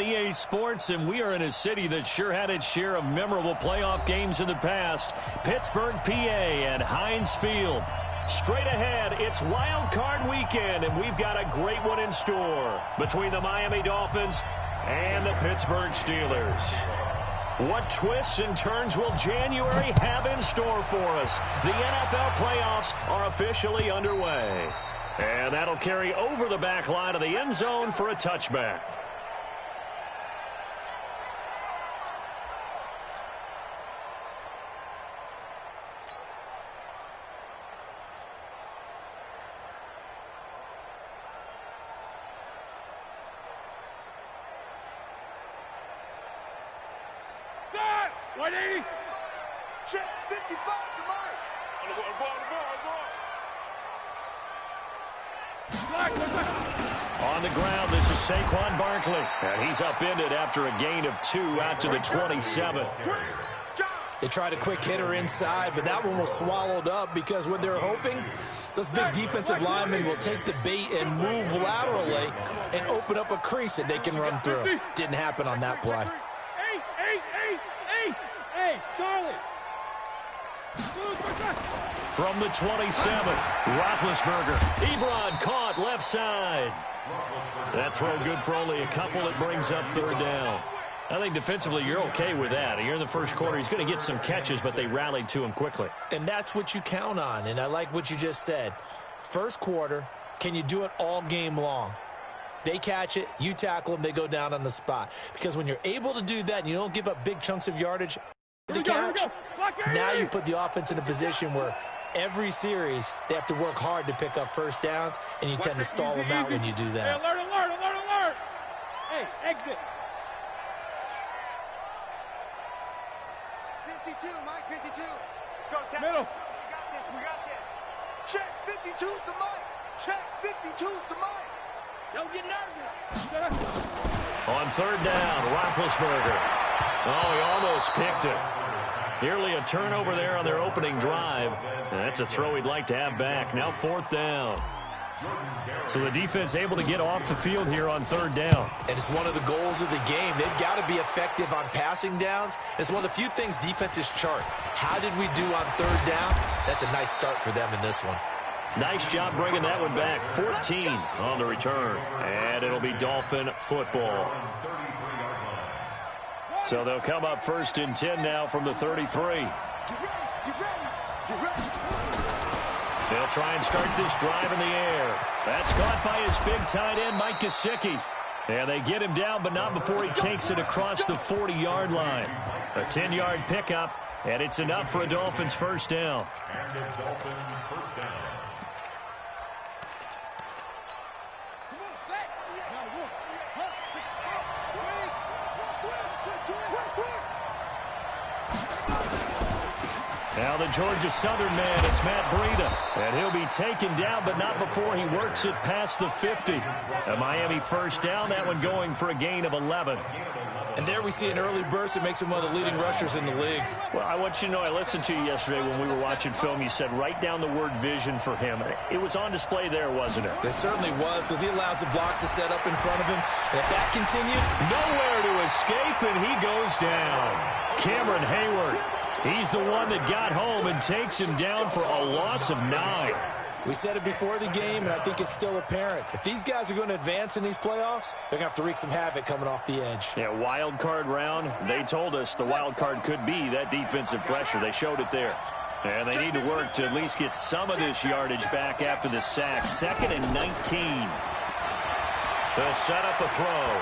EA Sports, and we are in a city that sure had its share of memorable playoff games in the past. Pittsburgh, PA at Heinz Field. Straight ahead, it's Wild Card Weekend, and we've got a great one in store between the Miami Dolphins and the Pittsburgh Steelers. What twists and turns will January have in store for us? The NFL playoffs are officially underway. And that'll carry over the back line of the end zone for a touchback. Check 55 to Mike. On the ground, this is Saquon Barkley. And he's upended after a gain of 2 out to the 27. They tried a quick hitter inside, but that one was swallowed up because what they're hoping, those big defensive linemen will take the bait and move laterally and open up a crease that they can run through. Didn't happen on that play. Hey, Charlie. From the 27, Roethlisberger. Ebron caught left side. That throw good for only a couple. It brings up third down. I think defensively you're okay with that. Here in the first quarter, he's going to get some catches, but they rallied to him quickly. And that's what you count on, and I like what you just said. First quarter, can you do it all game long? They catch it, you tackle them, they go down on the spot. Because when you're able to do that and you don't give up big chunks of yardage, the catch, now you put the offense in a position where every series they have to work hard to pick up first downs, and you tend to stall them out when you do that. Hey, alert. Hey, exit. 52, Mike, 52. Let's go, Jack. Middle. We got this. Check 52's the Mike. Check 52's the Mike. Don't get nervous. On third down, Roethlisberger. Oh, he almost picked it. Nearly a turnover there on their opening drive. And that's a throw he'd like to have back. Now fourth down. So the defense able to get off the field here on third down. And it's one of the goals of the game. They've got to be effective on passing downs. It's one of the few things defenses chart. How did we do on third down? That's a nice start for them in this one. Nice job bringing that one back. 14 on the return. And it'll be Dolphin football. So they'll come up first and 10 now from the 33. They'll try and start this drive in the air. That's caught by his big tight end, Mike Gesicki. And they get him down, but not before he takes it across the 40-yard line. A 10-yard pickup, and it's enough for a Dolphins first down. Now the Georgia Southern man, it's Matt Breida. And he'll be taken down, but not before he works it past the 50. A Miami first down, that one going for a gain of 11. And there we see an early burst that makes him one of the leading rushers in the league. Well, I want you to know, I listened to you yesterday when we were watching film. You said write down the word vision for him. It was on display there, wasn't it? It certainly was, because he allows the blocks to set up in front of him. And if that continued, nowhere to escape, and he goes down. Cameron Hayward. He's the one that got home and takes him down for a loss of 9. We said it before the game, and I think it's still apparent. If these guys are going to advance in these playoffs, they're going to have to wreak some havoc coming off the edge. Yeah, wild card round. They told us the wild card could be that defensive pressure. They showed it there. And they need to work to at least get some of this yardage back after the sack. 2nd and 19. They'll set up a throw.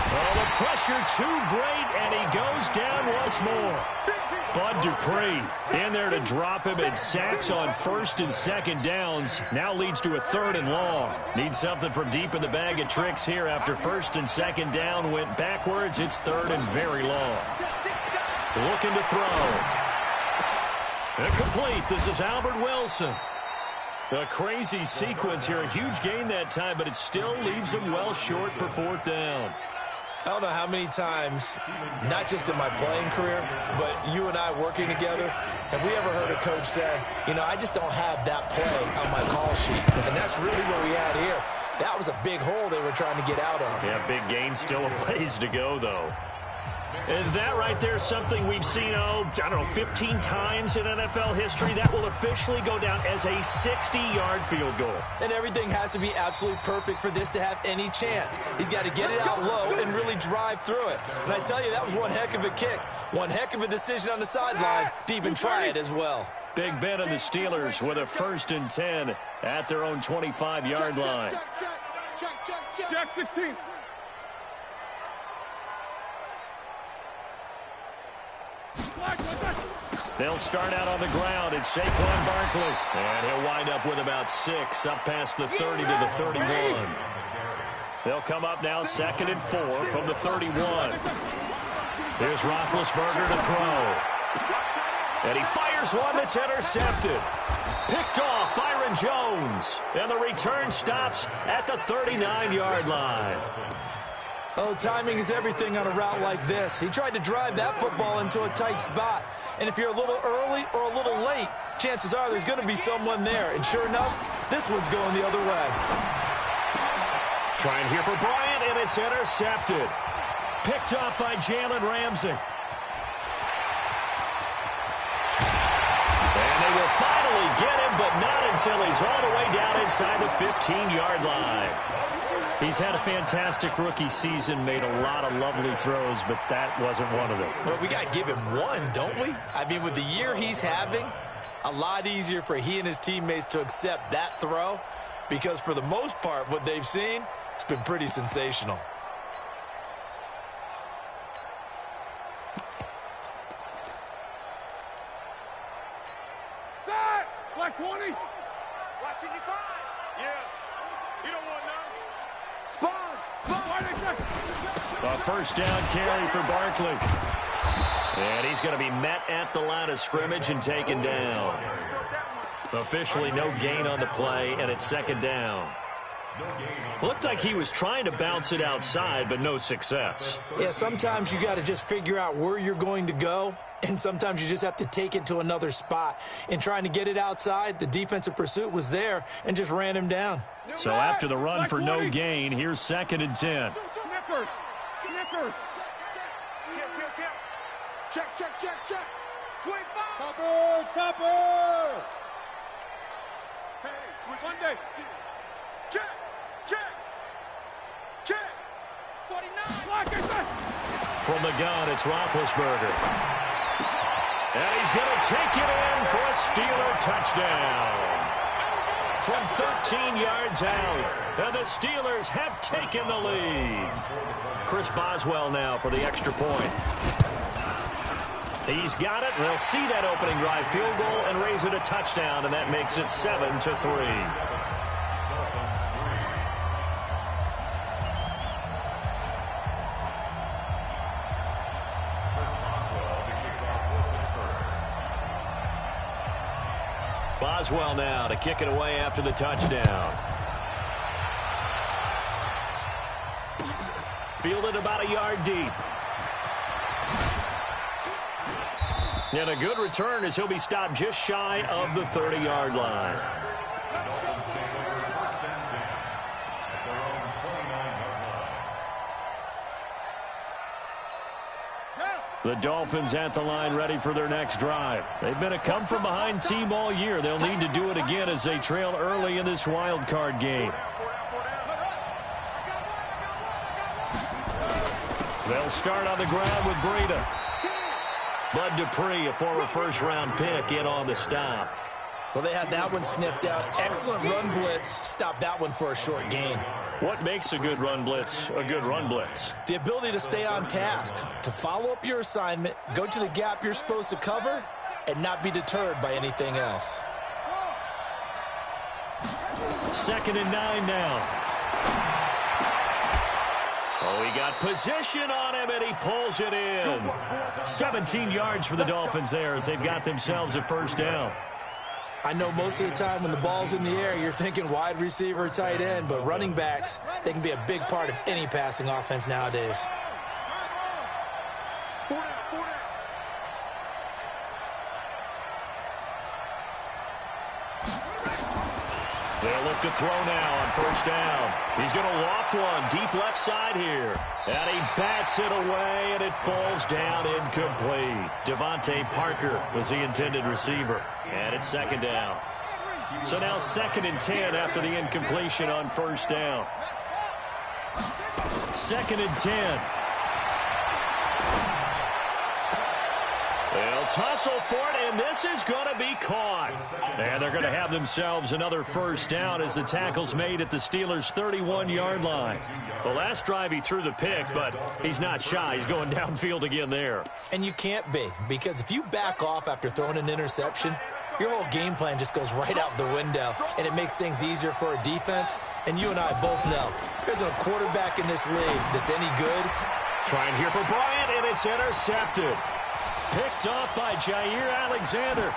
Oh, the pressure too great, and he goes down once more. Bud Dupree in there to drop him, and sacks on 1st and 2nd downs. Now leads to a 3rd and long. Needs something from deep in the bag of tricks here after 1st and 2nd down went backwards. It's 3rd and very long. Looking to throw. Incomplete. This is Albert Wilson. A crazy sequence here. A huge gain that time, but it still leaves him well short for 4th down. I don't know how many times, not just in my playing career, but you and I working together, have we ever heard a coach say, you know, I just don't have that play on my call sheet. And that's really what we had here. That was a big hole they were trying to get out of. Yeah, big gain, still a ways to go, though. And that right there is something we've seen, I don't know, 15 times in NFL history. That will officially go down as a 60-yard field goal. And everything has to be absolutely perfect for this to have any chance. He's got to get it out low and really drive through it. And I tell you, that was one heck of a kick. One heck of a decision on the sideline to even try it as well. Big Ben and the Steelers with a 1st and 10 at their own 25-yard line. Check 15. They'll start out on the ground. It's Saquon Barkley. And he'll wind up with about 6, up past the 30 to the 31. They'll come up now 2nd and 4 from the 31. Here's Roethlisberger to throw. And he fires one that's intercepted. Picked off Byron Jones. And the return stops at the 39-yard line. Oh, timing is everything on a route like this. He tried to drive that football into a tight spot. And if you're a little early or a little late, chances are there's going to be someone there. And sure enough, this one's going the other way. Trying here for Bryant, and it's intercepted. Picked up by Jalen Ramsey. And they will finally get him, but not until he's all the way down inside the 15-yard line. He's had a fantastic rookie season, made a lot of lovely throws, but that wasn't one of them. Well, we got to give him one, don't we? I mean, with the year he's having, a lot easier for he and his teammates to accept that throw, because for the most part, what they've seen, it's been pretty sensational. That! Black 20! Watching you find! Yeah. You don't want none. A 1st down carry for Barkley. And he's going to be met at the line of scrimmage and taken down. Officially no gain on the play, and it's 2nd down. Looked like he was trying to bounce it outside, but no success. Yeah, sometimes you got to just figure out where you're going to go, and sometimes you just have to take it to another spot. In trying to get it outside, the defensive pursuit was there and just ran him down. So after the run for no gain, here's 2nd and 10. Snickers. Check. 25. Topper. Hey, switch Monday. Check. 49. From the gun, it's Roethlisberger. And he's going to take it in for a Steeler touchdown. From 13 yards out, and the Steelers have taken the lead. Chris Boswell now for the extra point. He's got it, and they'll see that opening drive field goal and raise it a touchdown, and that makes it 7-3. Boswell now to kick it away after the touchdown. Fielded about a yard deep. And a good return as he'll be stopped just shy of the 30-yard line. The Dolphins at the line ready for their next drive. They've been a come-from-behind team all year. They'll need to do it again as they trail early in this wild card game. They'll start on the ground with Breida. Bud Dupree, a former first-round pick, in on the stop. Well, they had that one sniffed out. Excellent run blitz. Stopped that one for a short gain. What makes a good run blitz a good run blitz? The ability to stay on task, to follow up your assignment, go to the gap you're supposed to cover, and not be deterred by anything else. 2nd and 9 now. Oh, he got position on him, and he pulls it in. 17 yards for the Dolphins there as they've got themselves a 1st down. I know most of the time when the ball's in the air, you're thinking wide receiver, tight end, but running backs, they can be a big part of any passing offense nowadays. They'll look to throw now on first down. He's going to loft one deep left side here. And he bats it away, and it falls down incomplete. Devontae Parker was the intended receiver. And it's second down. So now 2nd and 10 after the incompletion on first down. 2nd and 10. They'll tussle for it, and this is going to be caught. And they're going to have themselves another first down as the tackle's made at the Steelers' 31-yard line. The last drive he threw the pick, but he's not shy. He's going downfield again there. And you can't be, because if you back off after throwing an interception, your whole game plan just goes right out the window, and it makes things easier for a defense. And you and I both know there's a quarterback in this league that's any good. Trying here for Bryant, and it's intercepted. Picked off by Jair Alexander.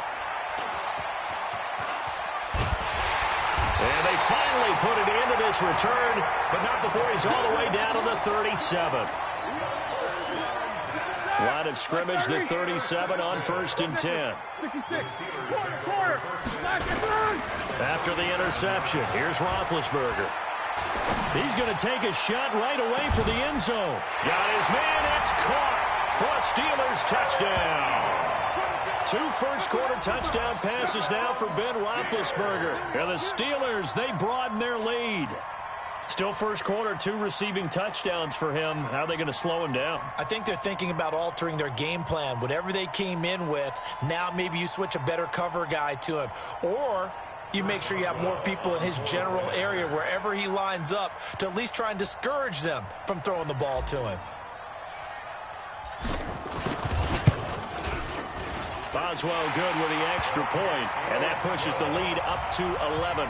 And they finally put it into this return, but not before he's all the way down to the 37. Line of scrimmage, the 37 on 1st and 10. After the interception, here's Roethlisberger. He's going to take a shot right away for the end zone. Got his man, it's caught for a Steelers touchdown. 2 first-quarter touchdown passes now for Ben Roethlisberger. And the Steelers, they broaden their lead. Still first quarter, 2 receiving touchdowns for him. How are they going to slow him down? I think they're thinking about altering their game plan. Whatever they came in with, now maybe you switch a better cover guy to him. Or you make sure you have more people in his general area wherever he lines up to at least try and discourage them from throwing the ball to him. Boswell good with the extra point, and that pushes the lead up to 11.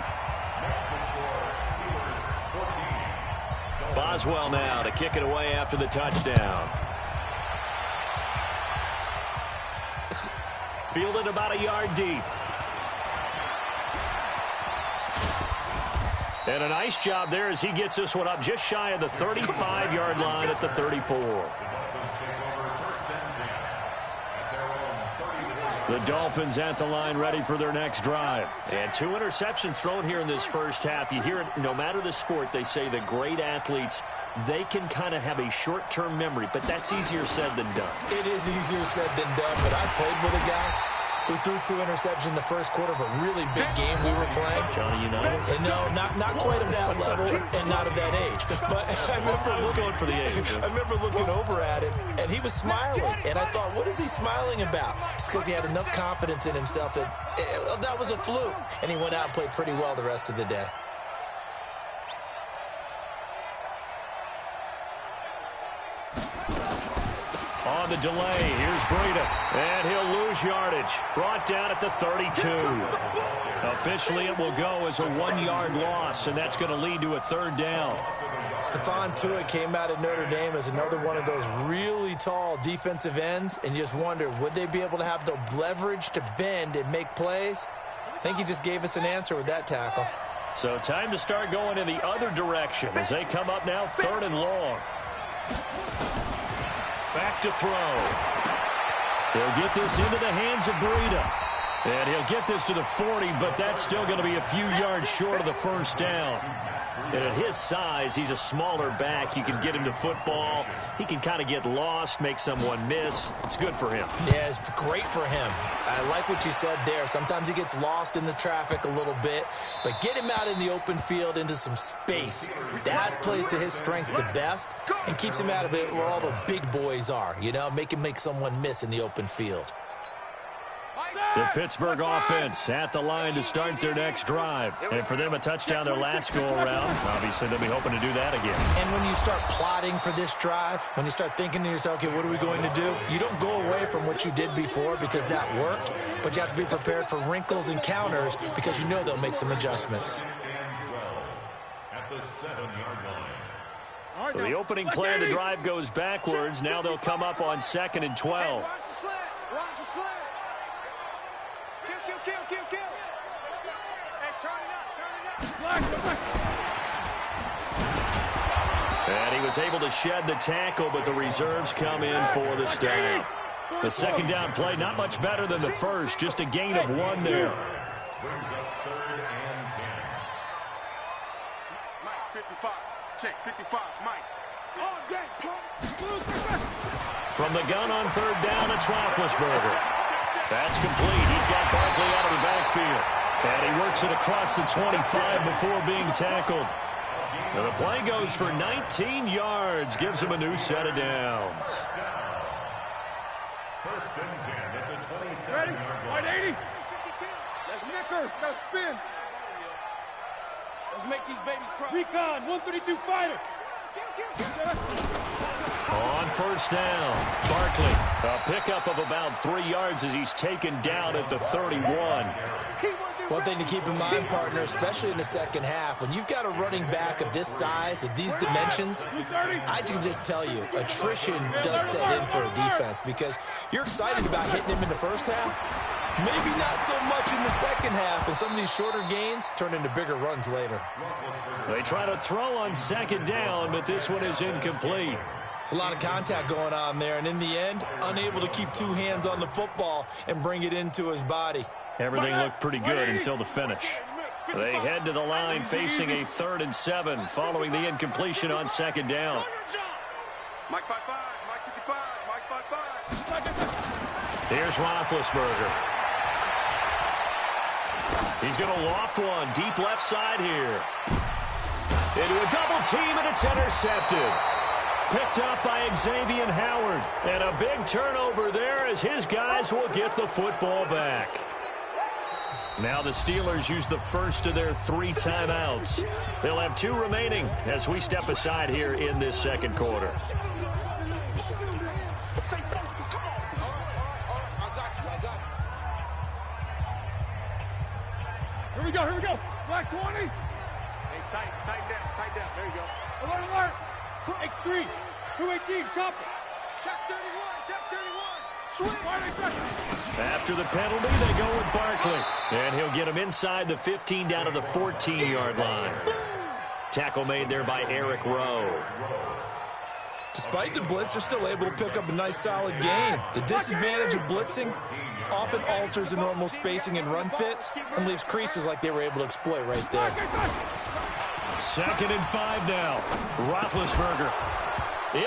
Boswell now to kick it away after the touchdown. Fielded about a yard deep. And a nice job there as he gets this one up just shy of the 35-yard line at the 34. The Dolphins at the line ready for their next drive. And 2 interceptions thrown here in this first half. You hear it, no matter the sport, they say the great athletes, they can kind of have a short-term memory, but that's easier said than done. It is easier said than done, but I played with a guy who threw 2 interceptions in the first quarter of a really big game we were playing. Johnny Unitas? No, not quite of that level and not of that age. But I was going for the age. I remember looking over at him, and he was smiling. And I thought, what is he smiling about? It's because he had enough confidence in himself that that was a fluke. And he went out and played pretty well the rest of the day. On the delay, here's Breida, and he'll lose yardage. Brought down at the 32. Officially, it will go as a 1-yard loss, and that's going to lead to a 3rd down. Stephon Tuitt came out of Notre Dame as another one of those really tall defensive ends, and you just wonder, would they be able to have the leverage to bend and make plays? I think he just gave us an answer with that tackle. So time to start going in the other direction as they come up now 3rd and long. Back to throw. He'll get this into the hands of Breida. And he'll get this to the 40, but that's still going to be a few yards short of the first down. And at his size, he's a smaller back. You can get him to football. He can kind of get lost, make someone miss. It's good for him. Yeah, it's great for him. I like what you said there. Sometimes he gets lost in the traffic a little bit, but get him out in the open field into some space. That plays to his strengths the best and keeps him out of it where all the big boys are, you know, make him make someone miss in the open field. The Pittsburgh offense at the line to start their next drive. And for them, a touchdown their last go-around. Obviously, they'll be hoping to do that again. And when you start plotting for this drive, when you start thinking to yourself, okay, what are we going to do? You don't go away from what you did before because that worked, but you have to be prepared for wrinkles and counters because you know they'll make some adjustments. So the opening play of the drive goes backwards. Now they'll come up on 2nd and 12. And he was able to shed the tackle, but the reserves come in for the stop. The 2nd down play, not much better than the first, just a gain of 1 there. 55. Check 55, Mike. All day, punk. From the gun on third down, it's Roethlisberger. That's complete. He's got Barkley out of the backfield. And he works it across the 25 before being tackled. And the play goes for 19 yards. Gives him a new set of downs. First and 10 at the 27. Ready? 180. Let's nicker. Let's spin. Let's make these babies proud. Recon, 132 fighter. On first down, Barkley. A pickup of about 3 yards as he's taken down at the 31. One thing to keep in mind, partner, especially in the second half, when you've got a running back of this size, of these dimensions, I can just tell you, attrition does set in for a defense because you're excited about hitting him in the first half. Maybe not so much in the second half, and some of these shorter gains turn into bigger runs later. They try to throw on second down, but this one is incomplete. It's a lot of contact going on there, and in the end, unable to keep two hands on the football and bring it into his body. Everything looked pretty good until the finish. They head to the line facing a 3rd and 7 following the incompletion on second down. Mike 55, Mike 55, Mike 55. Here's Roethlisberger. He's going to loft one deep left side here. Into a double team, and it's intercepted. Picked up by Xavier Howard. And a big turnover there as his guys will get the football back. Now the Steelers use the first of their 3 timeouts. They'll have 2 remaining as we step aside here in this second quarter. Here we go. Black 20. Hey, tighten down. There you go. Alert. X3, 218, chop it. Check 31. Swing. After the penalty, they go with Barkley. And he'll get him inside the 15 down to the 14-yard line. Tackle made there by Eric Rowe. Despite the blitz, they're still able to pick up a nice solid gain. The disadvantage of blitzing often alters the normal spacing and run fits and leaves creases like they were able to exploit right there. 2nd and 5 now. Roethlisberger.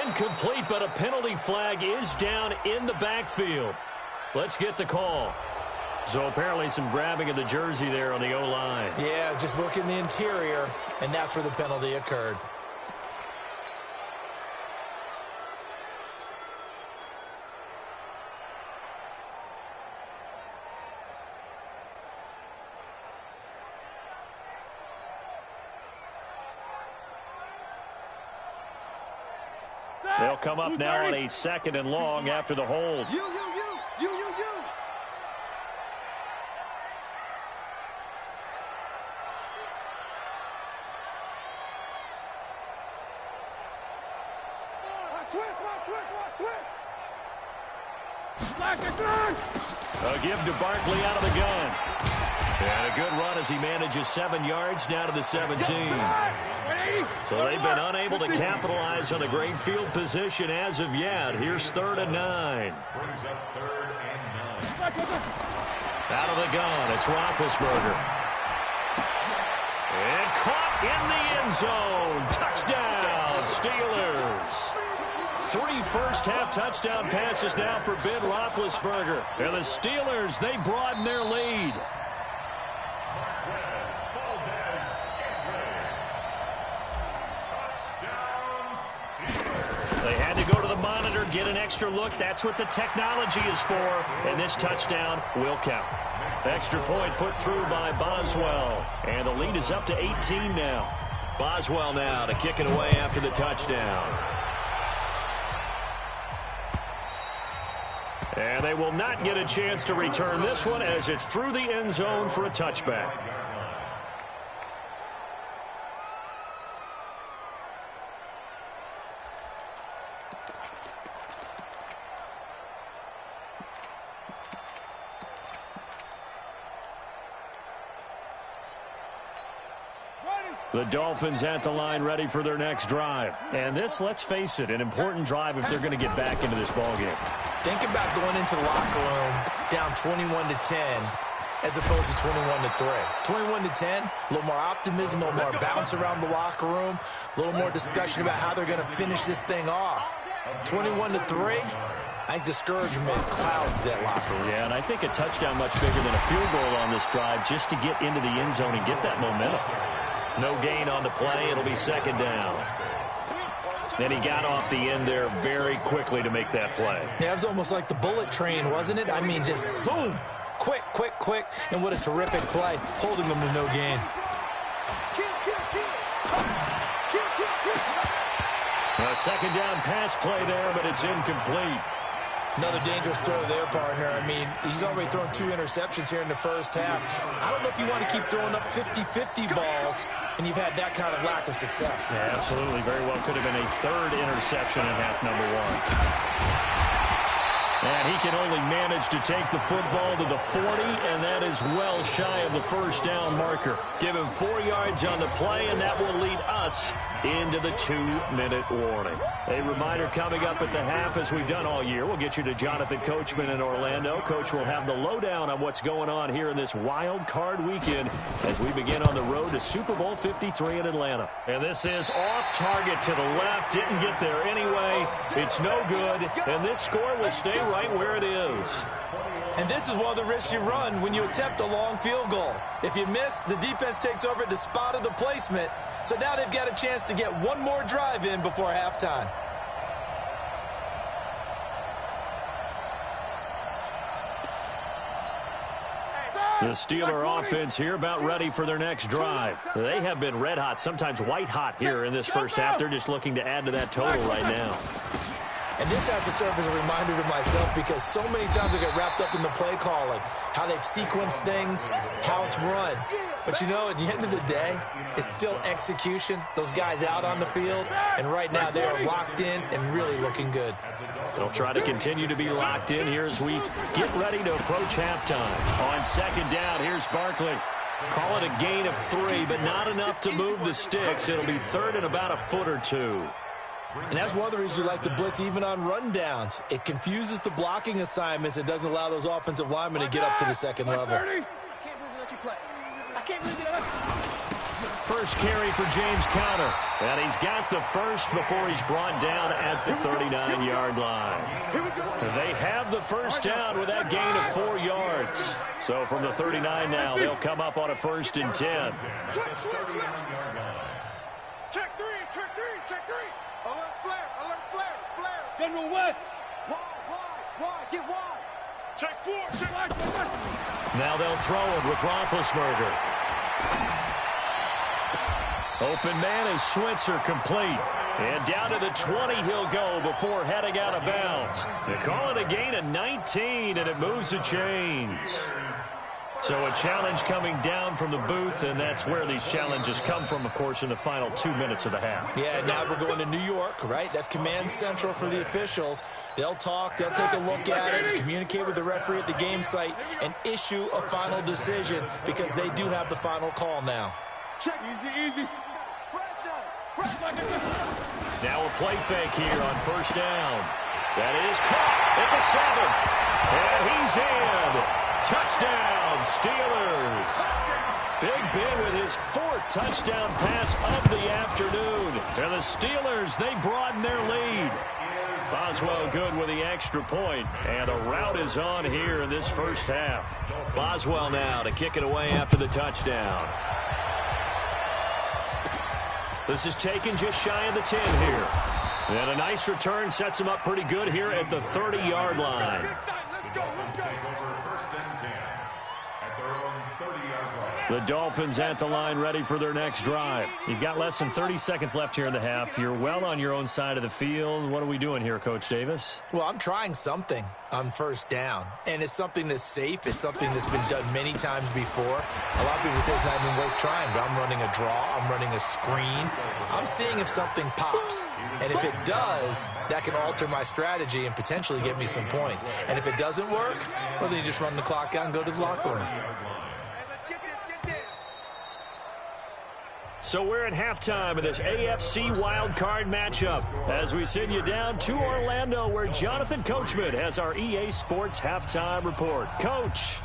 Incomplete, but a penalty flag is down in the backfield. Let's get the call. So apparently some grabbing of the jersey there on the O-line. Yeah, just look in the interior, and that's where the penalty occurred. They'll come up now on a 2nd and long after the hold. You. A give to Barkley out of the gun. And a good run as he manages 7 yards down to the 17. So they've been unable to capitalize on a great field position as of yet. Here's 3rd and 9. Out of the gun, it's Roethlisberger. And caught in the end zone. Touchdown, Steelers. 3 first-half touchdown passes now for Ben Roethlisberger. And the Steelers, they broaden their lead. They had to go to the monitor, get an extra look. That's what the technology is for. And this touchdown will count. Extra point put through by Boswell. And the lead is up to 18 now. Boswell now to kick it away after the touchdown. And they will not get a chance to return this one as it's through the end zone for a touchback. The Dolphins at the line ready for their next drive. And this, let's face it, an important drive if they're going to get back into this ballgame. Think about going into the locker room down 21-10 as opposed to 21-3. 21-10, a little more optimism, a little more bounce around the locker room, a little more discussion about how they're going to finish this thing off. 21-3, I think discouragement clouds that locker room. Yeah, and I think a touchdown much bigger than a field goal on this drive just to get into the end zone and get that momentum. No gain on the play. It'll be second down. And he got off the end there very quickly to make that play. Yeah, it was almost like the bullet train, wasn't it? I mean, just zoom. Quick, quick, quick. And what a terrific play, holding them to no gain. A second down pass play there, but it's incomplete. Another dangerous throw there, partner. I mean, he's already thrown 2 interceptions here in the first half. I don't know if you want to keep throwing up 50-50 balls, and you've had that kind of lack of success. Yeah, absolutely. Very well could have been a 3rd interception in half number 1. And he can only manage to take the football to the 40, and that is well shy of the first down marker. Give him 4 yards on the play, and that will lead us into the 2-minute warning. A reminder coming up at the half, as we've done all year. We'll get you to Jonathan Coachman in Orlando. Coach will have the lowdown on what's going on here in this wild card weekend as we begin on the road to Super Bowl 53 in Atlanta. And this is off target to the left. Didn't get there anyway. It's no good, and this score will stay right where it is. And this is one of the risks you run when you attempt a long field goal. If you miss, the defense takes over at the spot of the placement. So now they've got a chance to get one more drive in before halftime. The Steeler offense here about ready for their next drive. They have been red hot, sometimes white hot here in this first half. They're just looking to add to that total right now. And this has to serve as a reminder to myself because so many times I get wrapped up in the play calling, how they've sequenced things, how it's run. But, you know, at the end of the day, it's still execution. Those guys out on the field, and right now they are locked in and really looking good. They'll try to continue to be locked in here as we get ready to approach halftime. On second down, here's Barkley. Call it a gain of 3, but not enough to move the sticks. It'll be 3rd and about a foot or 2. And that's one of the reasons you like to blitz even on rundowns. It confuses the blocking assignments. It doesn't allow those offensive linemen to get up to the second level. I can't believe they let you play. I can't believe they let you. First carry for James Conner. And he's got the first before he's brought down at the 39-yard line. They have the first down with that gain of 4 yards. So from the 39 now, they'll come up on a 1st and 10. Check 3, check 3, check 3. Alert flare. General West. Wide, get wide. Check 4, check wide. Now they'll throw it with Roethlisberger. Open man is Switzer, complete. And down to the 20 he'll go before heading out of bounds. They call it a gain of 19, and it moves the chains. So a challenge coming down from the booth, and that's where these challenges come from, of course, in the final 2 minutes of the half. Yeah, now we're going to New York, right? That's command central for the officials. They'll talk, they'll take a look at it, communicate with the referee at the game site, and issue a final decision because they do have the final call now. Check. Easy. Now a play fake here on first down. That is caught at the 7. And he's in. Touchdown, Steelers. Big Ben with his 4th touchdown pass of the afternoon. And the Steelers, they broaden their lead. Boswell good with the extra point. And a rout is on here in this first half. Boswell now to kick it away after the touchdown. This is taken just shy of the 10 here. And a nice return sets him up pretty good here at the 30-yard line. The Dolphins at the line ready for their next drive. You've got less than 30 seconds left here in the half. You're well on your own side of the field. What are we doing here, Coach Davis? Well, I'm trying something on first down, and it's something that's safe. It's something that's been done many times before. A lot of people say it's not even worth trying, but I'm running a draw. I'm running a screen. I'm seeing if something pops, and if it does, that can alter my strategy and potentially get me some points. And if it doesn't work, well, then you just run the clock out and go to the locker room. So we're at halftime of this AFC wildcard matchup as we send you down to Orlando where Jonathan Coachman has our EA Sports halftime report. Coach.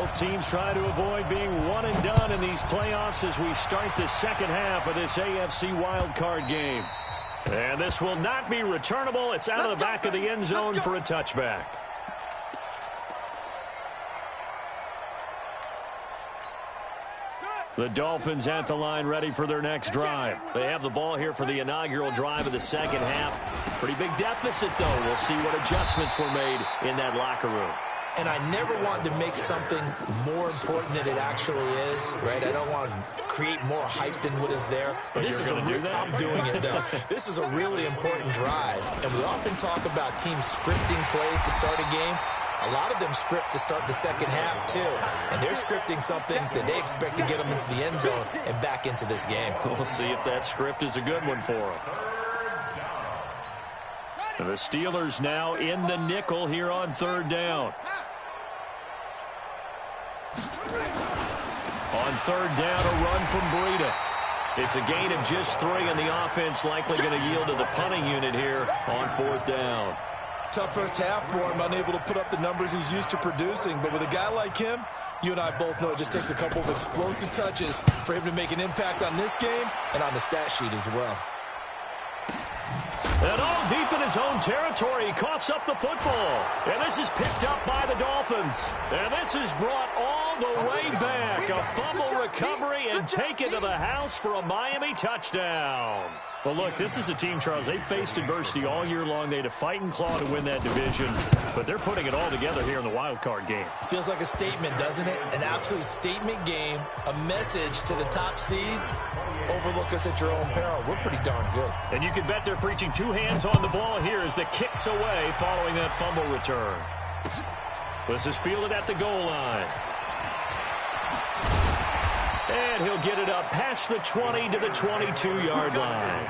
Both teams try to avoid being one and done in these playoffs as we start the second half of this AFC wildcard game. And this will not be returnable. It's out of the back of the end zone for a touchback. The Dolphins at the line ready for their next drive. They have the ball here for the inaugural drive of the second half. Pretty big deficit, though. We'll see what adjustments were made in that locker room. And I never want to make something more important than it actually is, right? I don't want to create more hype than what is there. But this is I'm doing it, though. This is a really important drive. And we often talk about teams scripting plays to start a game. A lot of them script to start the second half, too. And they're scripting something that they expect to get them into the end zone and back into this game. We'll see if that script is a good one for them. The Steelers now in the nickel here on third down. On third down, a run from Breida. It's a gain of just 3, and the offense likely going to yield to the punting unit here on fourth down. Tough first half for him, unable to put up the numbers he's used to producing. But with a guy like him, you and I both know it just takes a couple of explosive touches for him to make an impact on this game and on the stat sheet as well. And all deep in his own territory, he coughs up the football. And this is picked up by the Dolphins. And this is brought all the way back. A fumble recovery and taken to the house for a Miami touchdown. Well, look, this is a team, Charles, they faced adversity all year long. They had to fight and claw to win that division, but they're putting it all together here in the wild card game. Feels like a statement, doesn't it? An absolute statement game, a message to the top seeds. Overlook us at your own peril. We're pretty darn good. And you can bet they're preaching 2 hands on the ball here as the kick's away following that fumble return. This is fielded at the goal line. And he'll get it up past the 20 to the 22-yard line.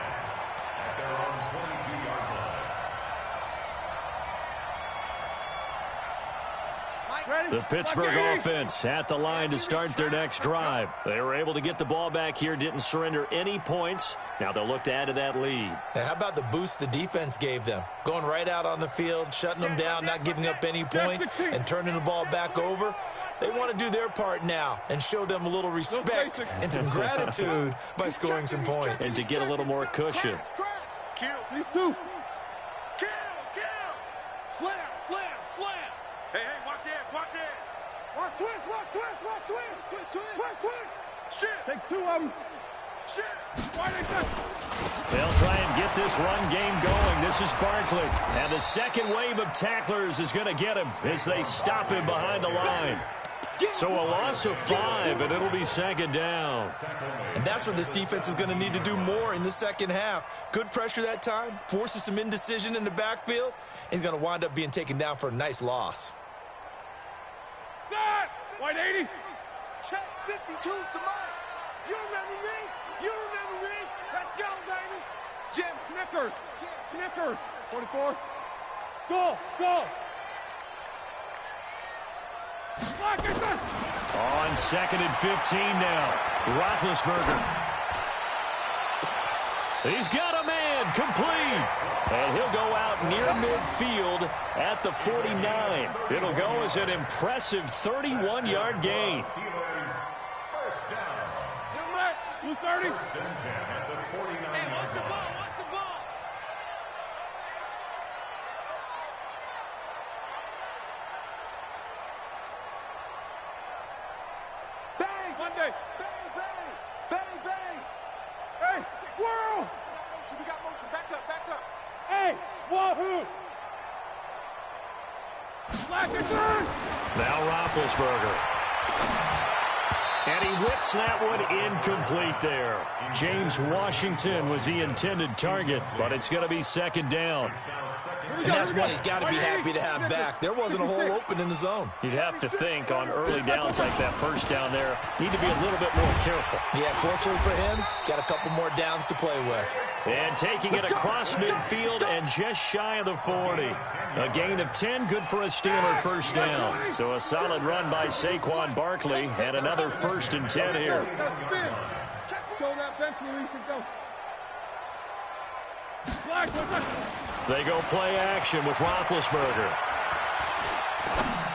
The Pittsburgh offense at the line to start their next drive. They were able to get the ball back here, didn't surrender any points. Now they'll look to add to that lead. And how about the boost the defense gave them? Going right out on the field, shutting them down, not giving up any points, and turning the ball back over. They want to do their part now and show them a little respect and some gratitude by scoring some points. And to get a little more cushion. Kill. These two. Kill. Slam. Hey, watch it. Watch twist. Shit. Take 2 of them. Shit. Why they touch? They'll try and get this run game going. This is Barkley. And the second wave of tacklers is going to get him as they stop him behind the line. So a loss of 5, and it'll be second down. And that's what this defense is going to need to do more in the second half. Good pressure that time, forces some indecision in the backfield. He's going to wind up being taken down for a nice loss. Start! White 80. Check 52's the mic. You remember me? Let's go, baby. Jim Snickers. 44. Go. On 2nd and 15 now. Roethlisberger. He's got a man complete. And he'll go out near midfield at the 49. It'll go as an impressive 31-yard gain. First down. 230. First and 10 at the 49. Hey, what's the ball? Bang! One day. Bang! Hey, squirrel! We got motion. Back up. Hey, wahoo! Black and turn! Now Roethlisberger. And he whips that one incomplete there. James Washington was the intended target, but it's going to be second down. And that's one he's got to be happy to have back. There wasn't a hole open in the zone. You'd have to think on early downs like that first down there, need to be a little bit more careful. Yeah, fortunately for him, got a couple more downs to play with. And taking it across midfield and just shy of the 40. A gain of 10, good for a Steeler first down. So a solid run by Saquon Barkley and another 1st and 10 here. Show that bench release and go. Black, they go play action with Roethlisberger.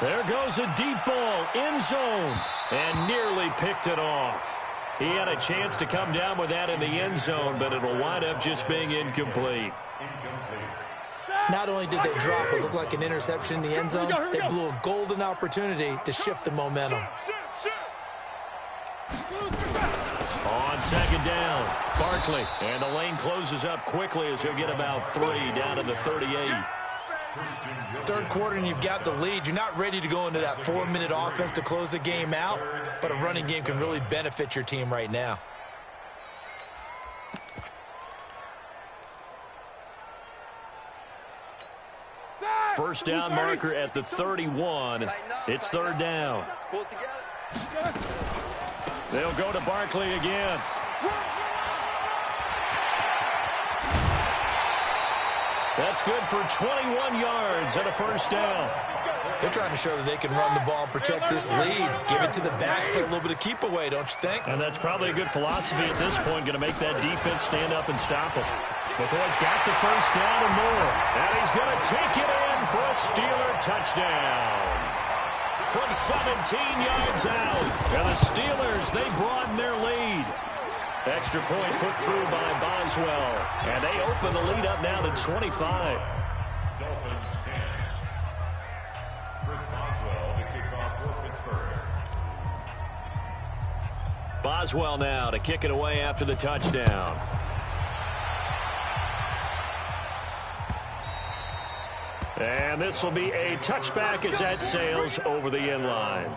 There goes a deep ball, end zone, and nearly picked it off. He had a chance to come down with that in the end zone, but it'll wind up just being incomplete. Not only did they drop what looked like an interception in the end zone, they blew a golden opportunity to shift the momentum. On second down, Barkley, and the lane closes up quickly as he'll get about 3 down to the 38. Third quarter and you've got the lead. You're not ready to go into that 4-minute offense to close the game out, but a running game can really benefit your team right now. First down marker at the 31. It's third down. They'll go to Barkley again. That's good for 21 yards and a first down. They're trying to show that they can run the ball and protect this lead. Give it to the backs, play a little bit of keep away, don't you think? And that's probably a good philosophy at this point, going to make that defense stand up and stop them. McCoy's got the first down and more. And he's going to take it in for a Steeler touchdown. From 17 yards out. And the Steelers, they broaden their lead. Extra point put through by Boswell. And they open the lead up now to 25. Dolphins 10. Chris Boswell to kick off for Pittsburgh. Boswell now to kick it away after the touchdown. And this will be a touchback as that sails over the end line.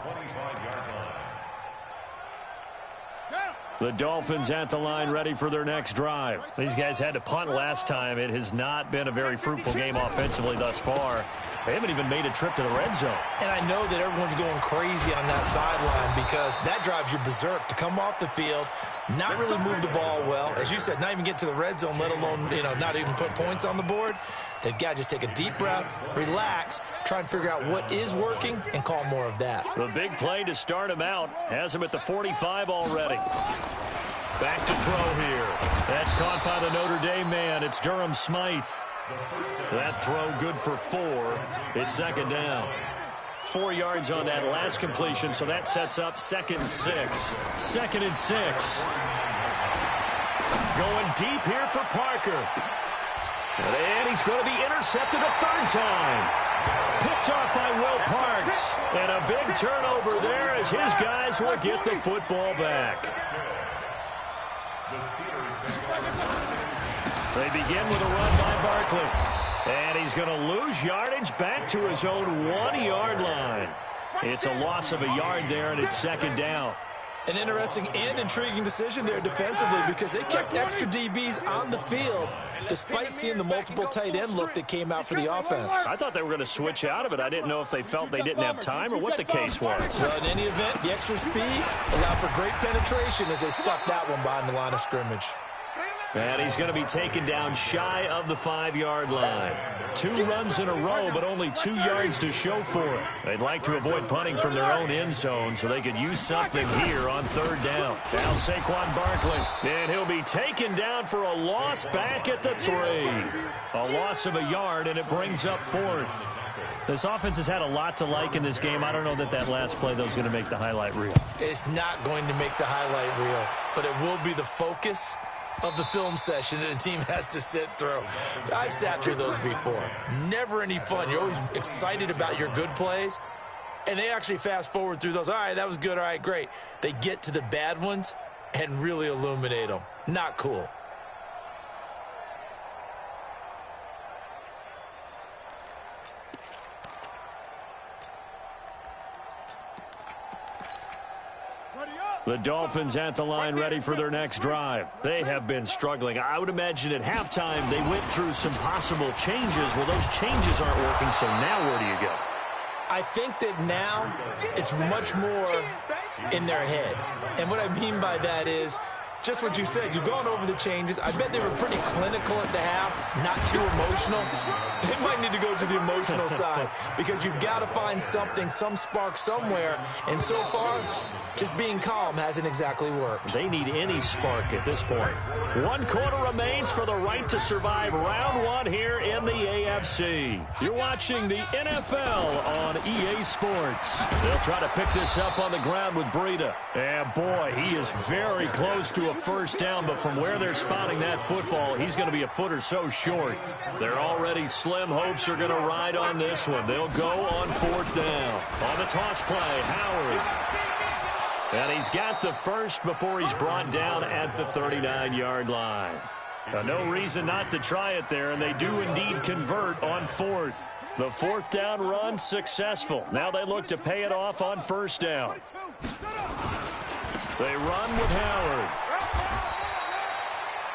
The Dolphins at the line ready for their next drive. These guys had to punt last time. It has not been a very fruitful game offensively thus far. They haven't even made a trip to the red zone. And I know that everyone's going crazy on that sideline because that drives you berserk to come off the field, not really move the ball well. As you said, not even get to the red zone, let alone, not even put points on the board. They've got to just take a deep breath, relax, try and figure out what is working, and call more of that. The big play to start him out has him at the 45 already. Back to throw here. That's caught by the Notre Dame man. It's Durham Smythe. That throw good for 4. It's second down. 4 yards on that last completion, so that sets up 2nd and 6. 2nd and 6. Going deep here for Parker. And he's going to be intercepted a third time. Picked off by Will Parks. And a big turnover there as his guys will get the football back. They begin with a run by Barkley. And he's going to lose yardage back to his own 1-yard line. It's a loss of a yard there, and it's second down. An interesting and intriguing decision there defensively because they kept extra DBs on the field despite seeing the multiple tight end look that came out for the offense. I thought they were going to switch out of it. I didn't know if they felt they didn't have time or what the case was. Well, in any event, the extra speed allowed for great penetration as they stuffed that one behind the line of scrimmage. And he's going to be taken down shy of the 5-yard line. 2 runs in a row, but only 2 yards to show for it. They'd like to avoid punting from their own end zone so they could use something here on third down. Now Saquon Barkley, and he'll be taken down for a loss back at the 3. A loss of a yard, and it brings up 4th. This offense has had a lot to like in this game. I don't know that last play, though, is going to make the highlight reel. It's not going to make the highlight reel, but it will be the focus of the film session that the team has to sit through. I've sat through those before. Never any fun. You're always excited about your good plays, and they actually fast forward through those. All right, that was good. All right, great. They get to the bad ones and really illuminate them. Not cool. The Dolphins at the line ready for their next drive. They have been struggling. I would imagine at halftime they went through some possible changes. Well, those changes aren't working, so now where do you go? I think that now it's much more in their head. And what I mean by that is just what you said. You've gone over the changes. I bet they were pretty clinical at the half, not too emotional. They might need to go to the emotional side because you've got to find something, some spark somewhere. And so far, just being calm hasn't exactly worked. They need any spark at this point. 1 quarter remains for the right to survive round 1 here in the AFC. You're watching the NFL on EA Sports. They'll try to pick this up on the ground with Breida. And boy, he is very close to a first down, but from where they're spotting that football, he's going to be a foot or so short. Their already slim hopes are going to ride on this one. They'll go on 4th down. On the toss play, Howard. And he's got the first before he's brought down at the 39-yard line. No reason not to try it there, and they do indeed convert on 4th. The 4th down run successful. Now they look to pay it off on 1st down. They run with Howard.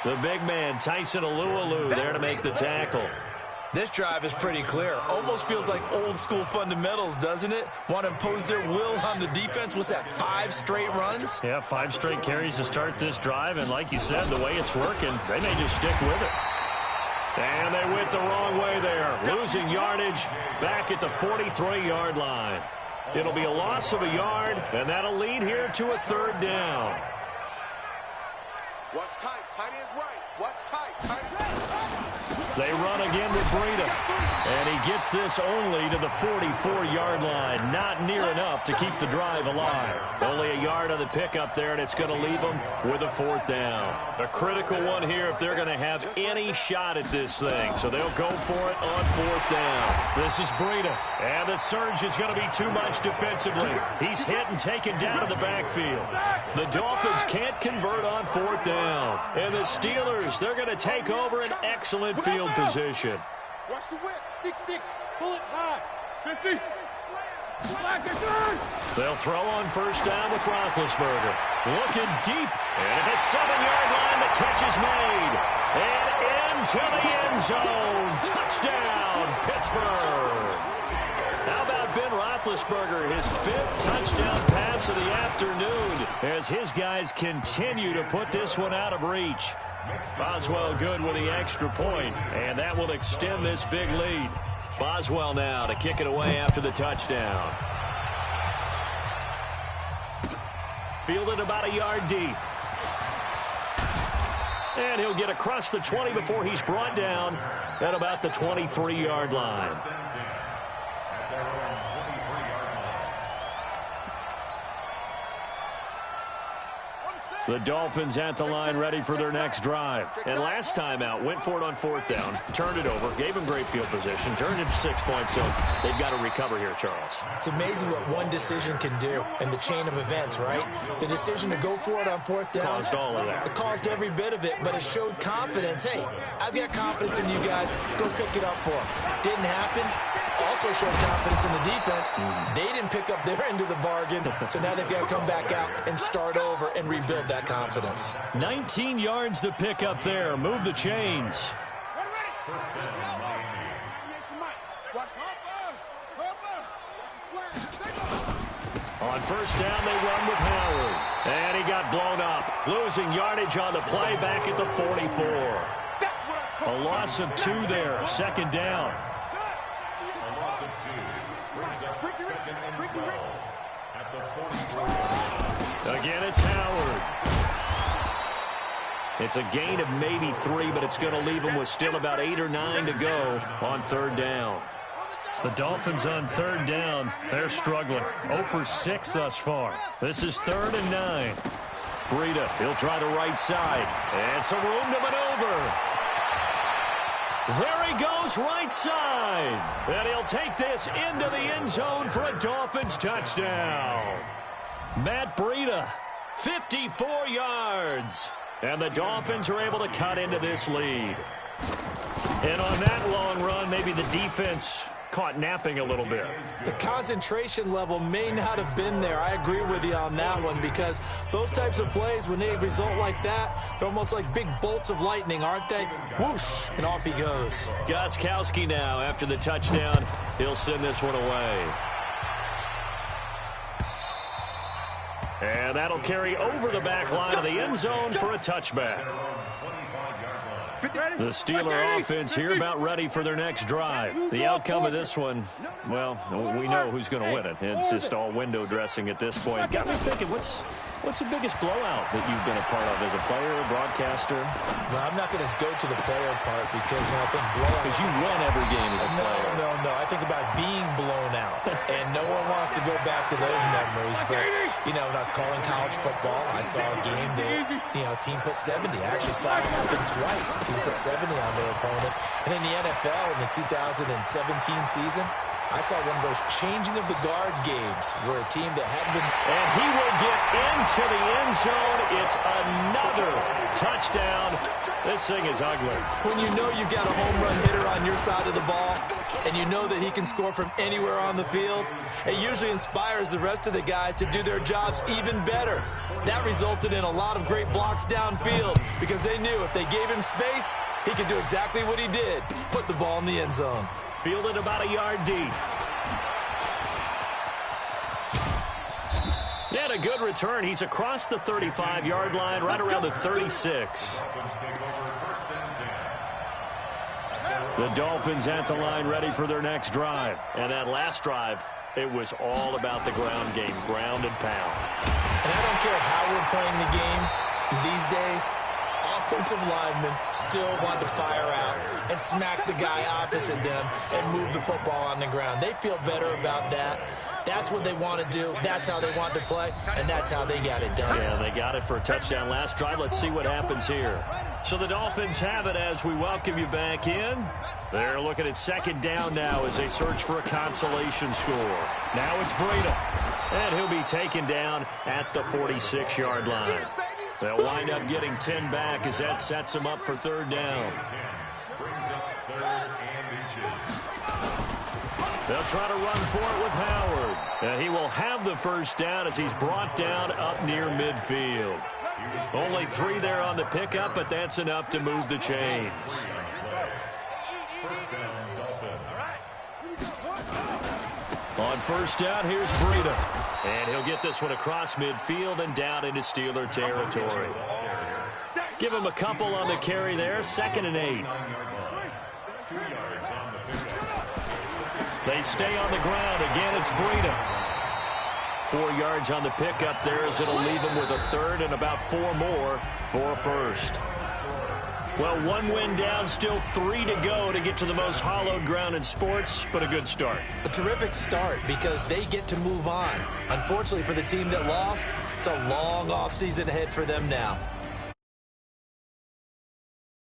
The big man, Tyson Alualu, there to make the tackle. This drive is pretty clear. Almost feels like old school fundamentals, doesn't it? Want to impose their will on the defense. Was that 5 straight runs? Yeah, 5 straight carries to start this drive. And like you said, the way it's working, they may just stick with it. And they went the wrong way there. Losing yardage back at the 43-yard line. It'll be a loss of a yard, and that'll lead here to a 3rd down. Watch tight. Tight is right. Watch tight. Tight is right. They run again with Breida. And he gets this only to the 44-yard line. Not near enough to keep the drive alive. Only a yard on the pickup there, and it's going to leave them with a 4th down. A critical one here if they're going to have any shot at this thing. So they'll go for it on 4th down. This is Breida. And the surge is going to be too much defensively. He's hit and taken down in the backfield. The Dolphins can't convert on 4th down. And the Steelers, they're going to take over an excellent field position. Watch the whip. 6-6. Pull it high. 50. Slack it down. They'll throw on 1st down with Roethlisberger. Looking deep. And at the 7-yard line, the catch is made. And into the end zone. Touchdown, Pittsburgh. How about Ben Roethlisberger, his 5th touchdown pass of the afternoon, as his guys continue to put this one out of reach. Boswell good with the extra point, and that will extend this big lead. Boswell now to kick it away after the touchdown. Fielded about a yard deep. And he'll get across the 20 before he's brought down at about the 23-yard line. The Dolphins at the line ready for their next drive. And last time out, went for it on 4th down, turned it over, gave him great field position, turned it to 6 points, so they've got to recover here, Charles. It's amazing what one decision can do in the chain of events, right? The decision to go for it on 4th down. Caused all of that. It caused every bit of it, but it showed confidence. Hey, I've got confidence in you guys. Go pick it up for them. Didn't happen. Also showed confidence in the defense. They didn't pick up their end of the bargain, so now they've got to come back out and start over and rebuild that confidence. 19 yards to pick up there. Move the chains. On 1st down, they run with Howard. And he got blown up. Losing yardage on the play back at the 44. A loss of 2 there. 2nd down. Again, it's Howard. It's a gain of maybe 3, but it's going to leave him with still about 8 or 9 to go on 3rd down. The Dolphins on 3rd down, they're struggling. 0 for 6 thus far. This is 3rd and 9. Breida, he'll try the right side. And some room to maneuver. There he goes, right side. And he'll take this into the end zone for a Dolphins touchdown. Matt Breida, 54 yards. And the Dolphins are able to cut into this lead. And on that long run, maybe the defense caught napping a little bit. The concentration level may not have been there. I agree with you on that one, because those types of plays, when they result like that, they're almost like big bolts of lightning, aren't they? Whoosh, and off he goes. Gostkowski now, after the touchdown, he'll send this one away. And that'll carry over the back line of the end zone for a touchback. The Steeler offense here about ready for their next drive. The outcome of this one, well, we know who's going to win it. It's just all window dressing at this point. Got me thinking, what's the biggest blowout that you've been a part of as a player, broadcaster? Well, I'm not going to go to the player part because I think blowout. Because you won every game as a player. No. I think about being blown out. And no one wants to go back to those memories. But, when I was calling college football, I saw a game that, team put 70. I actually saw it happen twice. A team put 70 on their opponent. And in the NFL in the 2017 season, I saw one of those changing of the guard games where a team that hadn't been... And he will get into the end zone. It's another touchdown. This thing is ugly. When you know you've got a home run hitter on your side of the ball and you know that he can score from anywhere on the field, it usually inspires the rest of the guys to do their jobs even better. That resulted in a lot of great blocks downfield because they knew if they gave him space, he could do exactly what he did, put the ball in the end zone. Fielded about a yard deep. He had a good return. He's across the 35-yard line, right around the 36. The Dolphins at the line, ready for their next drive. And that last drive, it was all about the ground game, ground and pound. And I don't care how we're playing the game these days, offensive linemen still want to fire out and smack the guy opposite them and move the football on the ground. They feel better about that. That's what they want to do. That's how they want to play, and that's how they got it done. Yeah, they got it for a touchdown last drive. Let's see what happens here. So the Dolphins have it as we welcome you back in. They're looking at second down now as they search for a consolation score. Now it's Breida, and he'll be taken down at the 46-yard line. They'll wind up getting 10 back as that sets them up for third down. They'll try to run for it with Howard. And he will have the first down as he's brought down up near midfield. Only 3 there on the pickup, but that's enough to move the chains. On first down, here's Breida. And he'll get this one across midfield and down into Steeler territory. Give him a couple on the carry there. 2nd and 8. They stay on the ground. Again, it's Breida. 4 yards on the pickup there as it'll leave him with a third and about 4 more for a first. Well, 1 win down, still 3 to go to get to the most hallowed ground in sports, but a good start. A terrific start because they get to move on. Unfortunately for the team that lost, it's a long offseason ahead for them now.